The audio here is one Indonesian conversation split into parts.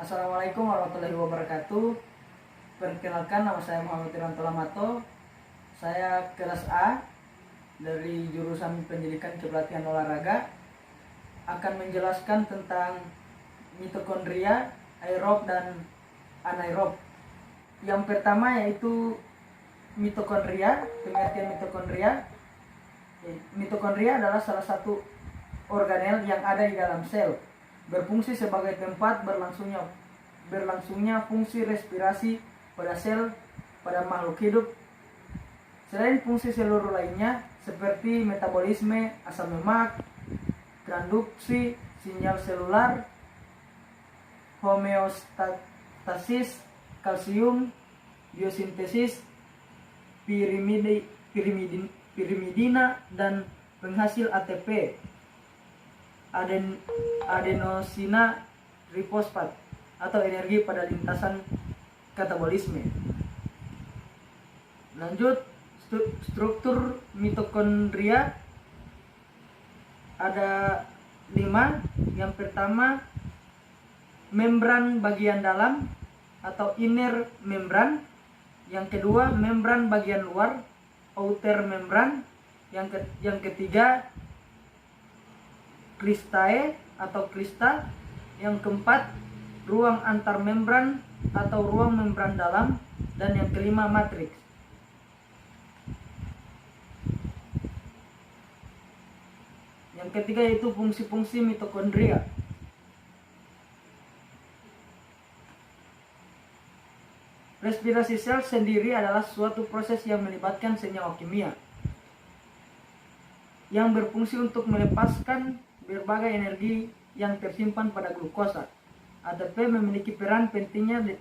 Assalamualaikum warahmatullahi wabarakatuh. Perkenalkan, nama saya Muhammad Irawan Lamato. Saya kelas A dari jurusan Pendidikan Kepelatihan Olahraga. Akan menjelaskan tentang mitokondria, aerob dan anaerob. Yang pertama yaitu mitokondria. Pengertian mitokondria. Mitokondria adalah salah satu organel yang ada di dalam sel, berfungsi sebagai tempat berlangsungnya fungsi respirasi pada sel pada makhluk hidup. Selain fungsi seluruh lainnya seperti metabolisme, asam lemak, transduksi sinyal selular, homeostasis kalsium, biosintesis pirimidina dan penghasil ATP, adenosina trifosfat atau energi pada lintasan katabolisme. Lanjut, struktur mitokondria ada 5. Yang pertama, membran bagian dalam atau inner membran. Yang kedua, membran bagian luar, outer membran. Yang ketiga, kristae atau krista. Yang keempat, ruang antar membran atau ruang membran dalam. Dan yang kelima, matriks. Yang ketiga yaitu fungsi-fungsi mitokondria. Respirasi sel sendiri adalah suatu proses yang melibatkan senyawa kimia yang berfungsi untuk melepaskan berbagai energi yang tersimpan pada glukosa. ATP memiliki peran pentingnya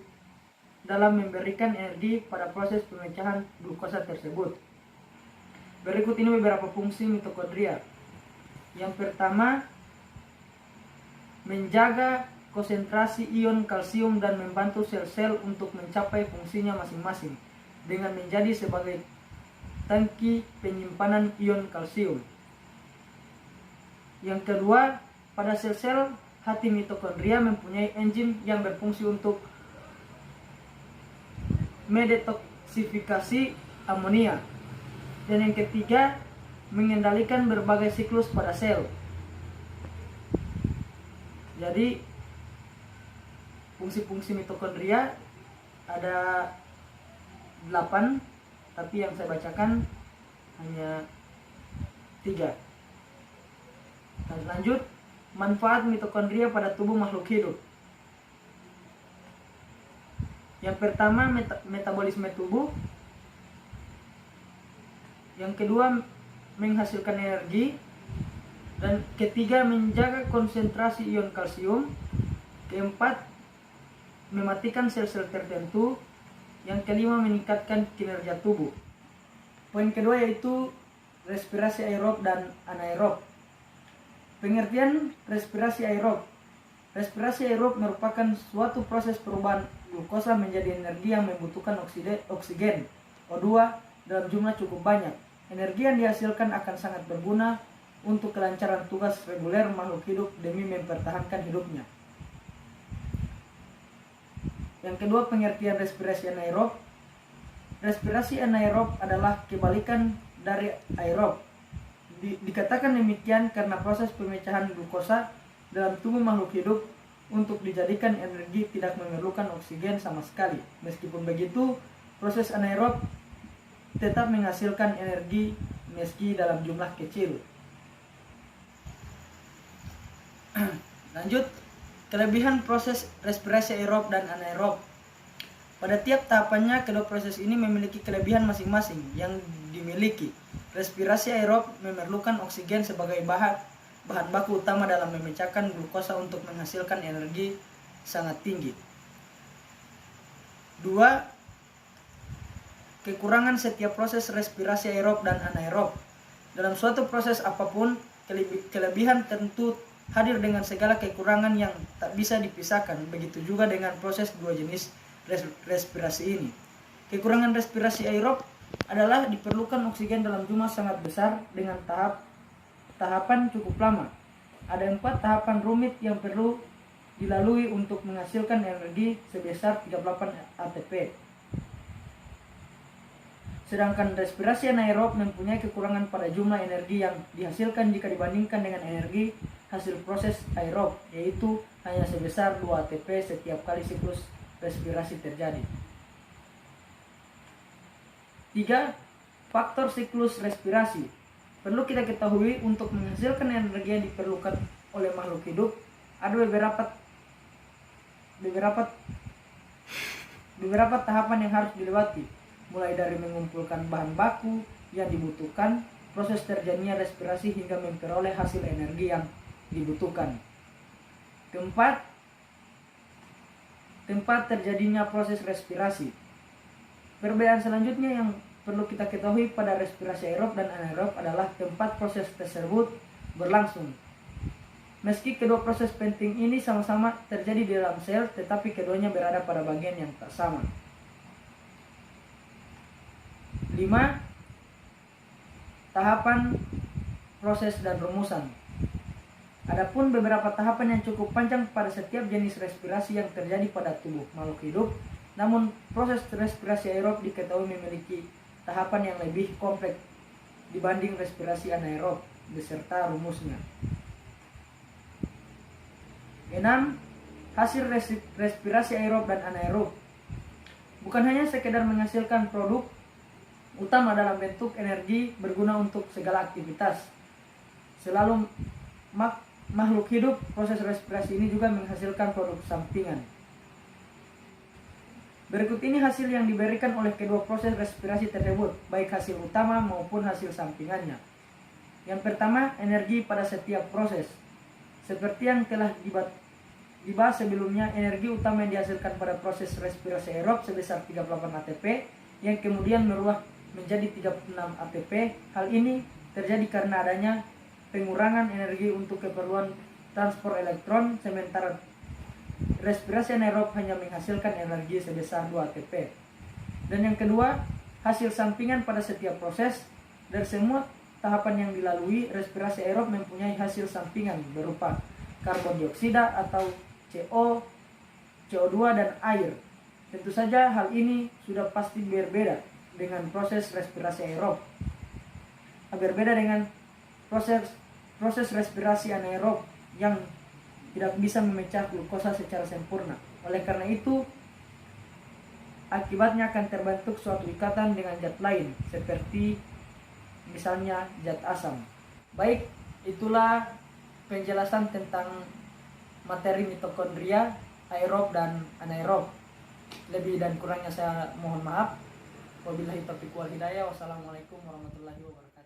dalam memberikan energi pada proses pemecahan glukosa tersebut. Berikut ini beberapa fungsi mitokondria. Yang pertama, menjaga konsentrasi ion kalsium dan membantu sel-sel untuk mencapai fungsinya masing-masing dengan menjadi sebagai tangki penyimpanan ion kalsium. Yang kedua, pada sel-sel hati mitokondria mempunyai enzim yang berfungsi untuk mendetoksifikasi amonia. Dan yang ketiga, mengendalikan berbagai siklus pada sel. Jadi fungsi-fungsi mitokondria ada 8, tapi yang saya bacakan hanya 3. Lanjut, manfaat mitokondria pada tubuh makhluk hidup. Yang pertama, metabolisme tubuh. Yang kedua, menghasilkan energi. Dan ketiga, menjaga konsentrasi ion kalsium. Keempat, mematikan sel-sel tertentu. Yang kelima, meningkatkan kinerja tubuh. Poin kedua yaitu respirasi aerob dan anaerob. Pengertian respirasi aerob. Respirasi aerob merupakan suatu proses perubahan glukosa menjadi energi yang membutuhkan oksigen O2 dalam jumlah cukup banyak. Energi yang dihasilkan akan sangat berguna untuk kelancaran tugas reguler makhluk hidup demi mempertahankan hidupnya. Yang kedua, pengertian respirasi anaerob. Respirasi anaerob adalah kebalikan dari aerob. Dikatakan demikian karena proses pemecahan glukosa dalam tubuh makhluk hidup untuk dijadikan energi tidak memerlukan oksigen sama sekali. Meskipun begitu, proses anaerob tetap menghasilkan energi meski dalam jumlah kecil. Lanjut, kelebihan proses respirasi aerob dan anaerob. Pada tiap tahapannya, kedua proses ini memiliki kelebihan masing-masing yang dimiliki. Respirasi aerob memerlukan oksigen sebagai bahan baku utama dalam memecahkan glukosa untuk menghasilkan energi sangat tinggi. 2. Kekurangan setiap proses respirasi aerob dan anaerob. Dalam suatu proses apapun, kelebihan tentu hadir dengan segala kekurangan yang tak bisa dipisahkan. Begitu juga dengan proses dua jenis respirasi ini. Kekurangan respirasi aerob adalah diperlukan oksigen dalam jumlah sangat besar dengan tahapan cukup lama. Ada 4 tahapan rumit yang perlu dilalui untuk menghasilkan energi sebesar 38 ATP. Sedangkan respirasi anaerob mempunyai kekurangan pada jumlah energi yang dihasilkan jika dibandingkan dengan energi hasil proses aerob, yaitu hanya sebesar 2 ATP setiap kali siklus respirasi terjadi. 3. Faktor siklus respirasi. Perlu kita ketahui untuk menghasilkan energi yang diperlukan oleh makhluk hidup, ada beberapa tahapan yang harus dilewati, mulai dari mengumpulkan bahan baku yang dibutuhkan, proses terjadinya respirasi hingga memperoleh hasil energi yang dibutuhkan. Tempat terjadinya proses respirasi. Perbedaan selanjutnya yang perlu kita ketahui pada respirasi aerob dan anaerob adalah tempat proses tersebut berlangsung. Meski kedua proses penting ini sama-sama terjadi di dalam sel, tetapi keduanya berada pada bagian yang tak sama. 5. Tahapan, proses, dan rumusan. Adapun beberapa tahapan yang cukup panjang pada setiap jenis respirasi yang terjadi pada tubuh makhluk hidup, namun proses respirasi aerob diketahui memiliki tahapan yang lebih kompleks dibanding respirasi anaerob beserta rumusnya. 6. Hasil respirasi aerob dan anaerob. Bukan hanya sekedar menghasilkan produk utama dalam bentuk energi berguna untuk segala aktivitas. Selalu makhluk hidup, proses respirasi ini juga menghasilkan produk sampingan. Berikut ini hasil yang diberikan oleh kedua proses respirasi tersebut, baik hasil utama maupun hasil sampingannya. Yang pertama, energi pada setiap proses. Seperti yang telah dibahas sebelumnya, energi utama yang dihasilkan pada proses respirasi aerob sebesar 38 ATP yang kemudian meluap menjadi 36 ATP. Hal ini terjadi karena adanya pengurangan energi untuk keperluan transport elektron, sementara respirasi anaerob hanya menghasilkan energi sebesar 2 ATP. Dan yang kedua, hasil sampingan pada setiap proses. Dari semua tahapan yang dilalui, respirasi aerob mempunyai hasil sampingan berupa karbon dioksida atau CO, CO2 dan air. Tentu saja hal ini sudah pasti berbeda dengan proses respirasi aerob. Berbeda dengan proses respirasi anaerob yang tidak bisa memecah glukosa secara sempurna. Oleh karena itu, akibatnya akan terbentuk suatu ikatan dengan zat lain, seperti misalnya zat asam. Baik, itulah penjelasan tentang materi mitokondria, aerob dan anaerob. Lebih dan kurangnya saya mohon maaf. Wabillahi taufiq wal hidayah. Wassalamualaikum warahmatullahi wabarakatuh.